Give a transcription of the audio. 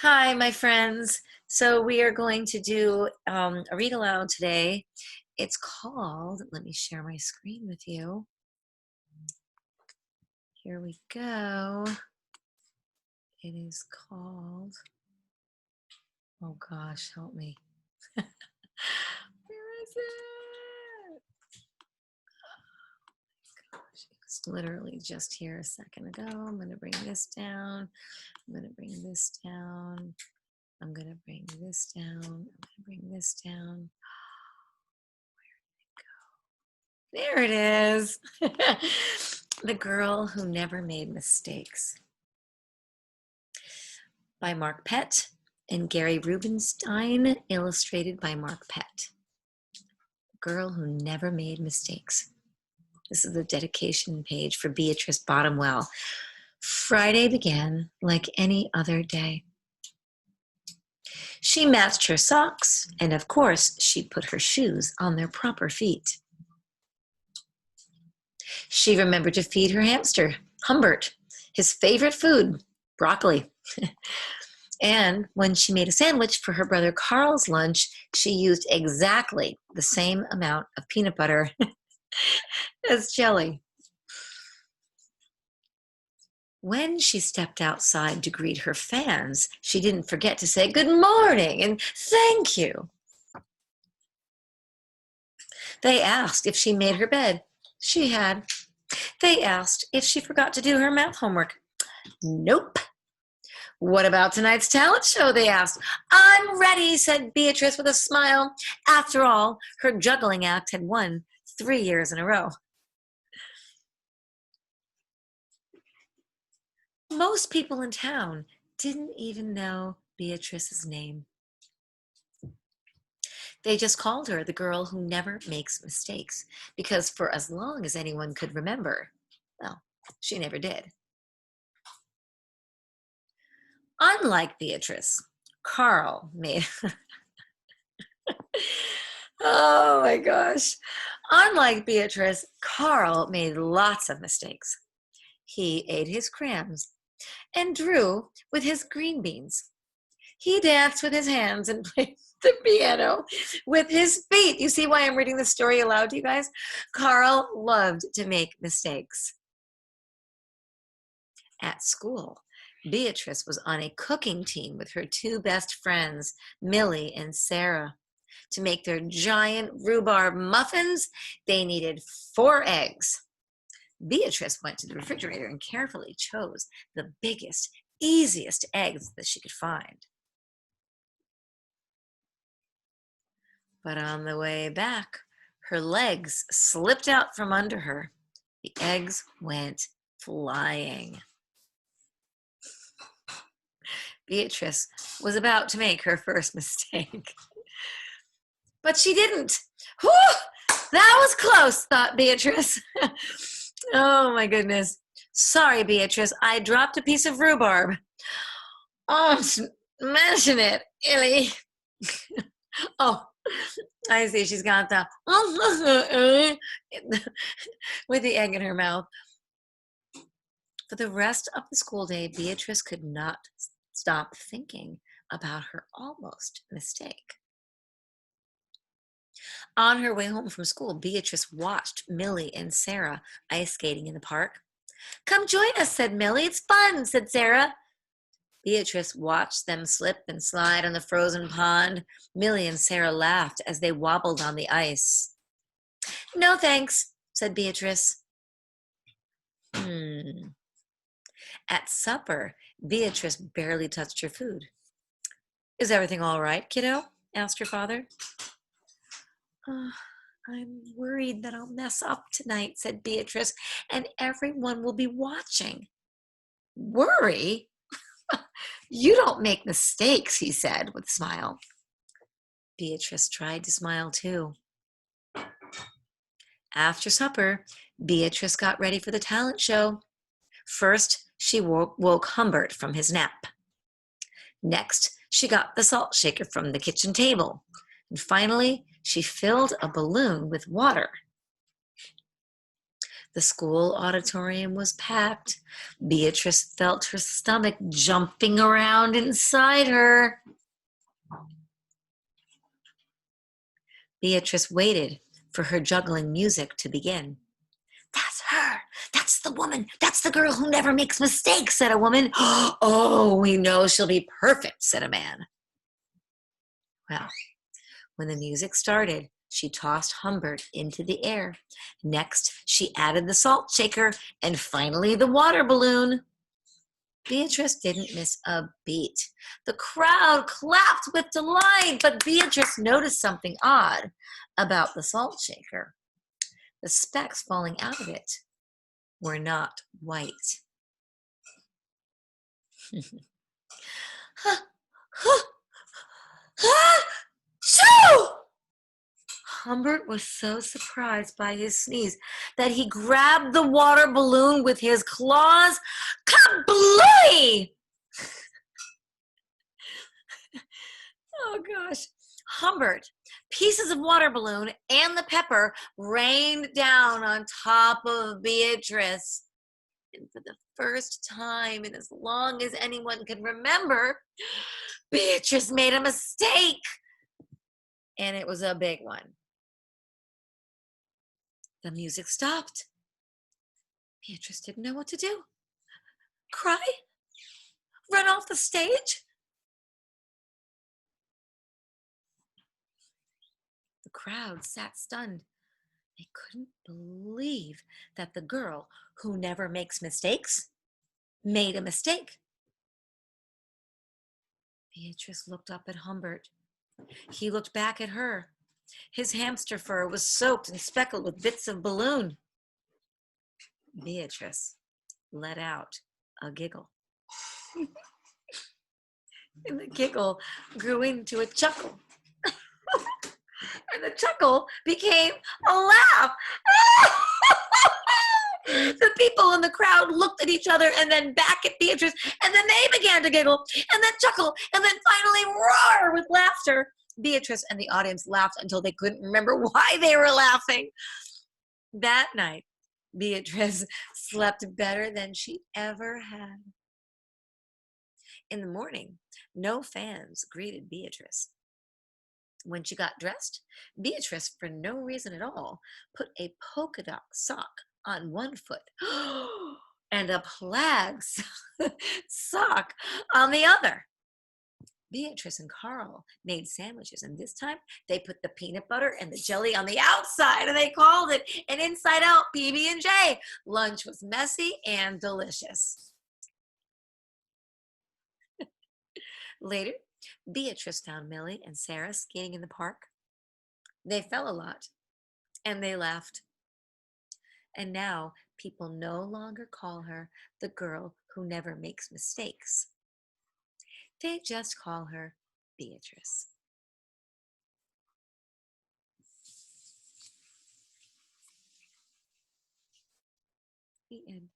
Hi, my friends. So we are going to do a read aloud today. It's called, let me share my screen with you. Here we go. It is called, oh gosh, help me. Where is it? Gosh, it was literally just here a second ago. I'm going to bring this down. I'm going to bring this down. I'm going to bring this down. I'm going to bring this down. There it is. The Girl Who Never Made Mistakes by Mark Pett and Gary Rubenstein, illustrated by Mark Pett. The Girl Who Never Made Mistakes. This is the dedication page for Beatrice Bottomwell. Friday began like any other day. She matched her socks, and of course, she put her shoes on their proper feet. She remembered to feed her hamster, Humbert, his favorite food, broccoli. And when she made a sandwich for her brother Carl's lunch, she used exactly the same amount of peanut butter as jelly. When she stepped outside to greet her fans, she didn't forget to say good morning and thank you. They asked if she made her bed. She had. They asked if she forgot to do her math homework. Nope. What about tonight's talent show, they asked. I'm ready, said Beatrice with a smile. After all, her juggling act had won 3 years in a row. Most people in town didn't even know Beatrice's name. They just called her the girl who never makes mistakes, because for as long as anyone could remember, well, she never did. Unlike Beatrice, Carl made... Oh my gosh. Unlike Beatrice, Carl made lots of mistakes. He ate his crayons and drew with his green beans. He danced with his hands and played the piano with his feet. You see why I'm reading this story aloud to you guys? Carl loved to make mistakes. At school, Beatrice was on a cooking team with her two best friends, Millie and Sarah. To make their giant rhubarb muffins, they needed 4 eggs. Beatrice went to the refrigerator and carefully chose the biggest, easiest eggs that she could find. But on the way back, her legs slipped out from under her. The eggs went flying. Beatrice was about to make her first mistake. But she didn't. Whew! That was close, thought Beatrice. Oh my goodness. Sorry, Beatrice, I dropped a piece of rhubarb. Oh, mention it, Illy. Oh, I see, she's got the with the egg in her mouth. For the rest of the school day, Beatrice could not stop thinking about her almost mistake. On her way home from school, Beatrice watched Millie and Sarah ice skating in the park. Come join us, said Millie. It's fun, said Sarah. Beatrice watched them slip and slide on the frozen pond. Millie and Sarah laughed as they wobbled on the ice. No thanks, said Beatrice. At supper, Beatrice barely touched her food. Is everything all right, kiddo? Asked her father. I'm worried that I'll mess up tonight, said Beatrice, and everyone will be watching. Worry? You don't make mistakes, he said with a smile. Beatrice tried to smile too. After supper, Beatrice got ready for the talent show. First, she woke Humbert from his nap. Next, she got the salt shaker from the kitchen table. And finally, she filled a balloon with water. The school auditorium was packed. Beatrice felt her stomach jumping around inside her. Beatrice waited for her juggling music to begin. That's her. That's the woman. That's the girl who never makes mistakes, said a woman. Oh, we know she'll be perfect, said a man. Well, when the music started, she tossed Humbert into the air. Next, she added the salt shaker, and finally the water balloon. Beatrice didn't miss a beat. The crowd clapped with delight, but Beatrice noticed something odd about the salt shaker. The specks falling out of it were not white. Shoo! Humbert was so surprised by his sneeze that he grabbed the water balloon with his claws. Kablooey! Oh gosh. Humbert, pieces of water balloon and the pepper rained down on top of Beatrice. And for the first time in as long as anyone can remember, Beatrice made a mistake. And it was a big one. The music stopped. Beatrice didn't know what to do. Cry? Run off the stage? The crowd sat stunned. They couldn't believe that the girl who never makes mistakes made a mistake. Beatrice looked up at Humbert. He looked back at her. His hamster fur was soaked and speckled with bits of balloon. Beatrice let out a giggle. And the giggle grew into a chuckle. And the chuckle became a laugh. The people in the crowd looked at each other and then back at Beatrice, and then they began to giggle and then chuckle and then finally roar with laughter. Beatrice and the audience laughed until they couldn't remember why they were laughing. That night, Beatrice slept better than she ever had. In the morning, no fans greeted Beatrice. When she got dressed, Beatrice, for no reason at all, put a polka dot sock on one foot and a plaid sock on the other. Beatrice and Carl made sandwiches, and this time they put the peanut butter and the jelly on the outside, and they called it an inside-out PB&J. Lunch was messy and delicious. Later, Beatrice found Millie and Sarah skating in the park. They fell a lot, and they laughed. And now people no longer call her the girl who never makes mistakes. They just call her Beatrice. The end.